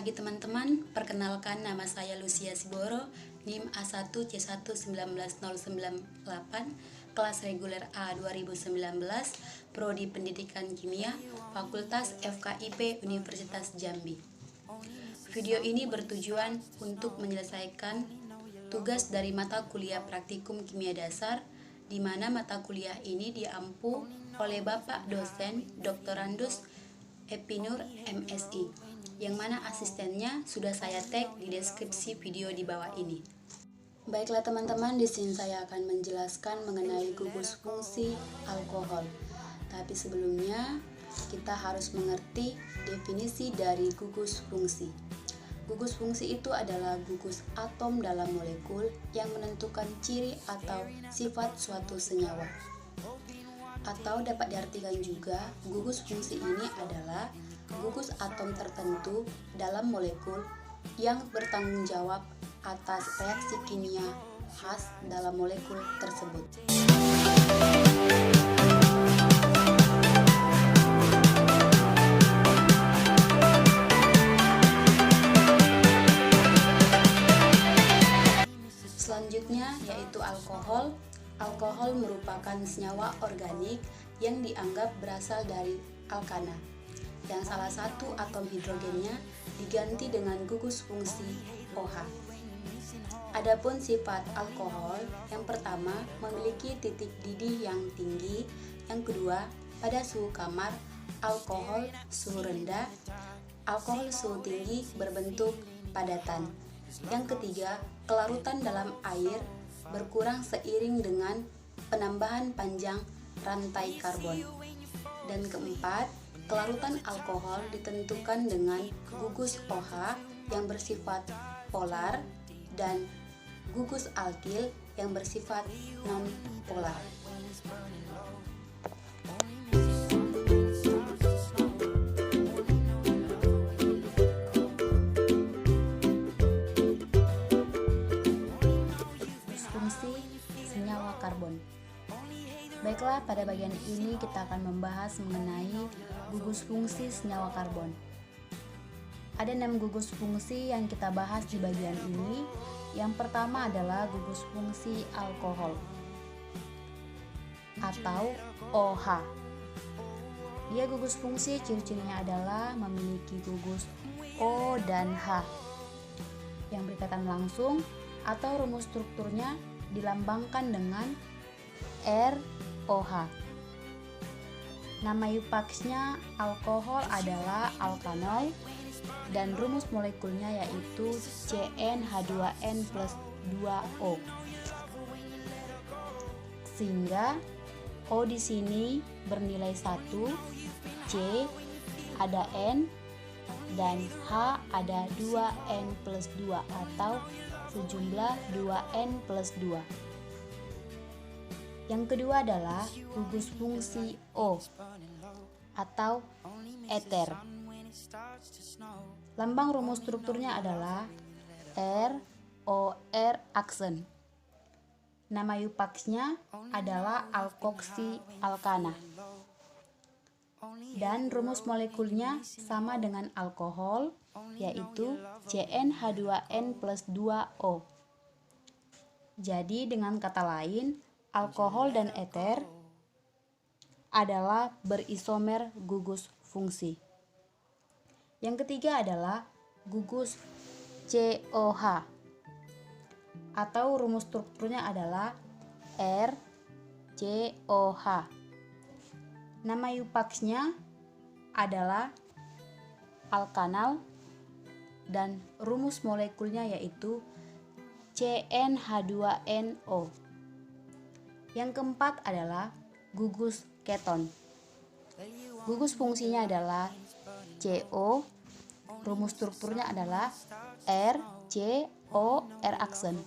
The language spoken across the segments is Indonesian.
pagi teman-teman, perkenalkan nama saya Lucia Siboro, NIM A1C11998, kelas reguler A 2019, Prodi Pendidikan Kimia, Fakultas FKIP Universitas Jambi. Video ini bertujuan untuk menyelesaikan tugas dari mata kuliah praktikum kimia dasar, di mana mata kuliah ini diampu oleh Bapak dosen Dr. Randus Epinur MSI, yang mana asistennya sudah saya tag di deskripsi video di bawah ini. Baiklah teman-teman, di sini saya akan menjelaskan mengenai gugus fungsi alkohol. Tapi sebelumnya kita harus mengerti definisi dari gugus fungsi. Gugus fungsi itu adalah gugus atom dalam molekul yang menentukan ciri atau sifat suatu senyawa. Atau dapat diartikan juga, gugus fungsi ini adalah gugus atom tertentu dalam molekul yang bertanggung jawab atas reaksi kimia khas dalam molekul tersebut. Selanjutnya yaitu alkohol. Alkohol merupakan senyawa organik yang dianggap berasal dari alkana, yang salah satu atom hidrogennya diganti dengan gugus fungsi OH. Adapun sifat alkohol, yang pertama memiliki titik didih yang tinggi, yang kedua pada suhu kamar, alkohol suhu rendah, alkohol suhu tinggi berbentuk padatan. Yang ketiga, kelarutan dalam air berkurang seiring dengan penambahan panjang rantai karbon. Dan keempat, kelarutan alkohol ditentukan dengan gugus OH yang bersifat polar dan gugus alkil yang bersifat non-polar. Fungsi senyawa karbon. Baiklah, pada bagian ini kita akan membahas mengenai gugus fungsi senyawa karbon. Ada 6 gugus fungsi yang kita bahas di bagian ini. Yang pertama adalah gugus fungsi alkohol atau OH. Dia gugus fungsi, ciri-cirinya adalah memiliki gugus O dan H yang berkaitan langsung, atau rumus strukturnya dilambangkan dengan ROH. Nama Yupaksnya alkohol adalah alkanol dan rumus molekulnya yaitu CnH2n plus 2O. Sehingga O di sini bernilai 1, C ada N, dan H ada 2N plus 2 atau sejumlah 2N plus 2. Yang kedua adalah gugus fungsi O atau eter. Lambang rumus strukturnya adalah ROR aksen. Nama Yupaksnya adalah alkoksi alkana. Dan rumus molekulnya sama dengan alkohol, yaitu CnH2n plus 2O. Jadi dengan kata lain, alkohol dan eter adalah berisomer gugus fungsi. Yang ketiga adalah gugus COH atau rumus strukturnya adalah RCOH. Nama Yupaksnya adalah alkanal dan rumus molekulnya yaitu CnH2nO. Yang keempat adalah gugus keton. Gugus fungsinya adalah CO, rumus strukturnya adalah RCOR aksen.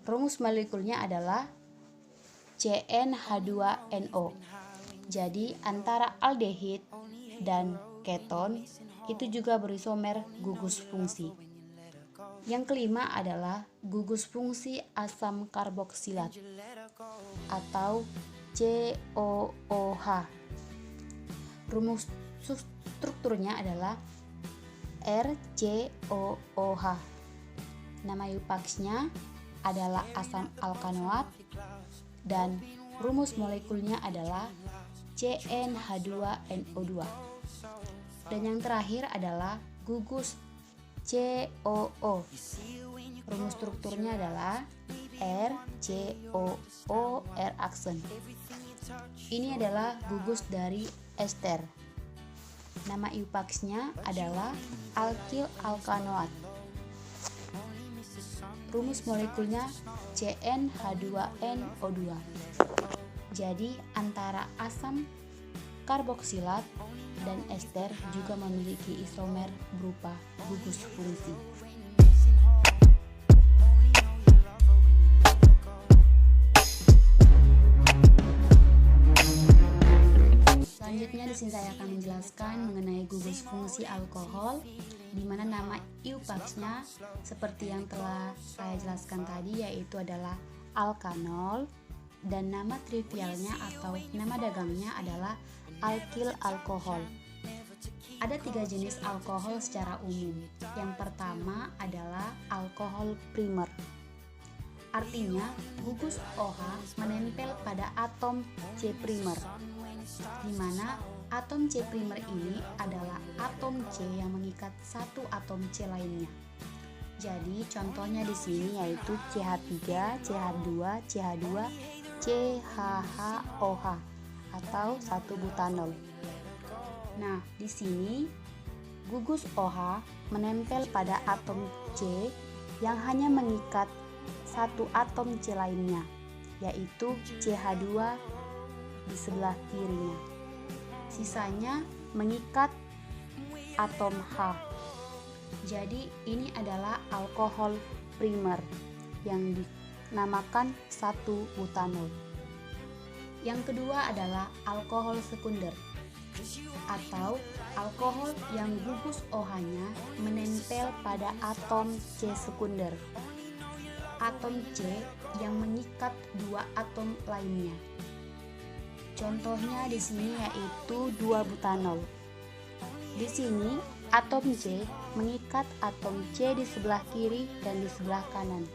Rumus molekulnya adalah CnH2nO. Jadi antara aldehid dan keton itu juga berisomer gugus fungsi. Yang kelima adalah gugus fungsi asam karboksilat atau COOH. Rumus strukturnya adalah RCOOH. Nama IUPACS-nya adalah asam alkanoat dan rumus molekulnya adalah CnH2NO2. Dan yang terakhir adalah gugus COO. Rumus strukturnya adalah RCOO aksen. Ini adalah gugus dari ester. Nama IUPACS-nya adalah alkyl alkanoat. Rumus molekulnya CnH2NO2. Jadi antara asam karboksilat dan ester juga memiliki isomer berupa gugus fungsi. Selanjutnya di sini saya akan menjelaskan mengenai gugus fungsi alkohol, di mana nama IUPACS-nya seperti yang telah saya jelaskan tadi, yaitu adalah alkanol, dan nama trivialnya atau nama dagangnya adalah alkyl alkohol. Ada 3 jenis alkohol secara umum. Yang pertama adalah alkohol primer. Artinya gugus OH menempel pada atom C primer, di mana atom C primer ini adalah atom C yang mengikat satu atom C lainnya. Jadi contohnya di sini yaitu CH3, CH2, CH2, CHHOH atau 1-butanol. Nah, di sini gugus OH menempel pada atom C yang hanya mengikat satu atom C lainnya, yaitu CH2 di sebelah kirinya. Sisanya mengikat atom H. Jadi ini adalah alkohol primer yang dinamakan 1-butanol. Yang kedua adalah alkohol sekunder atau alkohol yang gugus OH-nya menempel pada atom C sekunder. Atom C yang mengikat 2 atom lainnya. Contohnya di sini yaitu 2-butanol. Di sini atom C mengikat atom C di sebelah kiri dan di sebelah kanan.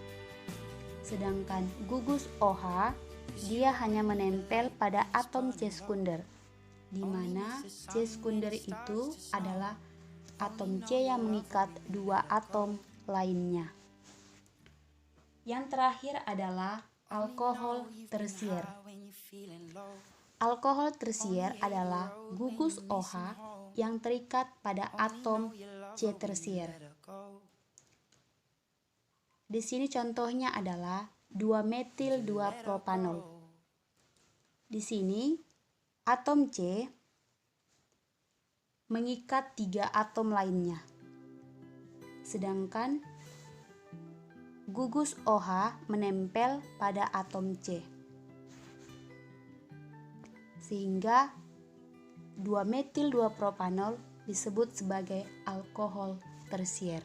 Sedangkan gugus OH dia hanya menempel pada atom C sekunder, di mana C sekunder itu adalah atom C yang mengikat 2 atom lainnya. Yang terakhir adalah alkohol tersier. Alkohol tersier adalah gugus OH yang terikat pada atom C tersier. Di sini contohnya adalah 2-metil-2-propanol. Di sini atom C mengikat 3 atom lainnya. Sedangkan gugus OH menempel pada atom C. Sehingga 2-metil-2-propanol disebut sebagai alkohol tersier.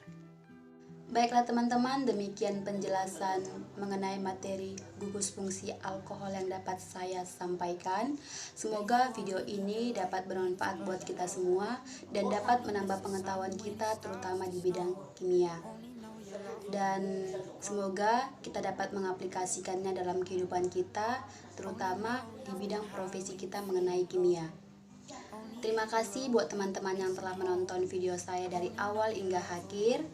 Baiklah teman-teman, demikian penjelasan mengenai materi gugus fungsi alkohol yang dapat saya sampaikan. Semoga video ini dapat bermanfaat buat kita semua dan dapat menambah pengetahuan kita terutama di bidang kimia. Dan semoga kita dapat mengaplikasikannya dalam kehidupan kita, terutama di bidang profesi kita mengenai kimia. Terima kasih buat teman-teman yang telah menonton video saya dari awal hingga akhir.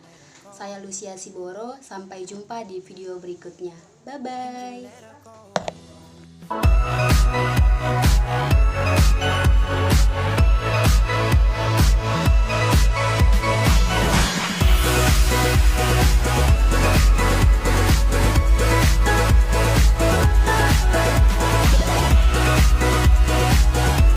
Saya Lucia Siboro, sampai jumpa di video berikutnya. Bye-bye.